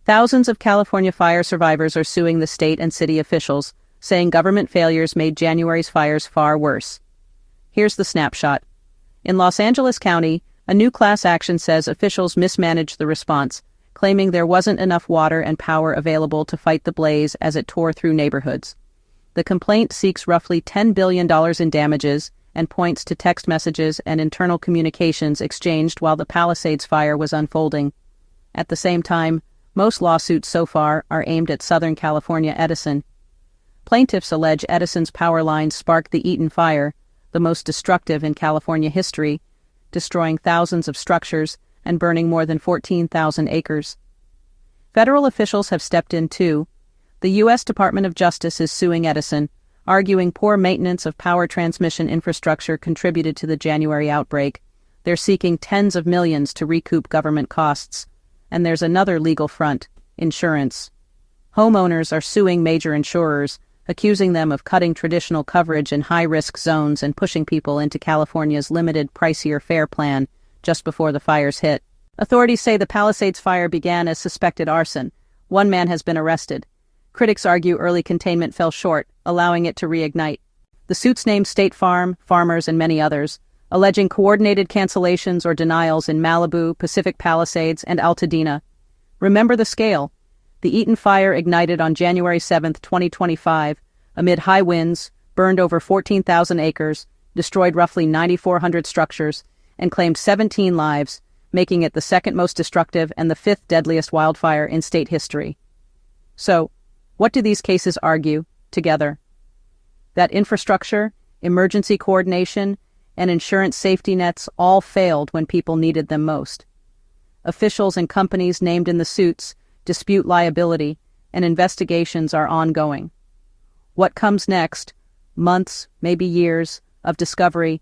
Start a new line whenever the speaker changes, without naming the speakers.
Thousands of California fire survivors are suing the state and city officials, saying government failures made January's fires far worse. Here's the snapshot. In Los Angeles County, a new class action says officials mismanaged the response, claiming there wasn't enough water and power available to fight the blaze as it tore through neighborhoods. The complaint seeks roughly $10 billion in damages and points to text messages and internal communications exchanged while the Palisades fire was unfolding. At the same time, most lawsuits so far are aimed at Southern California Edison. Plaintiffs allege Edison's power lines sparked the Eaton fire, the most destructive in California history, destroying thousands of structures and burning more than 14,000 acres. Federal officials have stepped in too. The U.S. Department of Justice is suing Edison, arguing poor maintenance of power transmission infrastructure contributed to the January outbreak. They're seeking tens of millions to recoup government costs. And there's another legal front: insurance. Homeowners are suing major insurers, accusing them of cutting traditional coverage in high-risk zones and pushing people into California's limited, pricier fare plan just before the fires hit. Authorities say the Palisades fire began as suspected arson. One man has been arrested. Critics argue early containment fell short, allowing it to reignite. The suits name State Farm, farmers, and many others, alleging coordinated cancellations or denials in Malibu, Pacific Palisades, and Altadena. Remember the scale. The Eaton fire ignited on January 7, 2025, amid high winds, burned over 14,000 acres, destroyed roughly 9,400 structures, and claimed 17 lives, making it the second most destructive and the fifth deadliest wildfire in state history. So, what do these cases argue, together? That infrastructure, emergency coordination, and insurance safety nets all failed when people needed them most. Officials and companies named in the suits dispute liability, and investigations are ongoing. What comes next? Months, maybe years, of discovery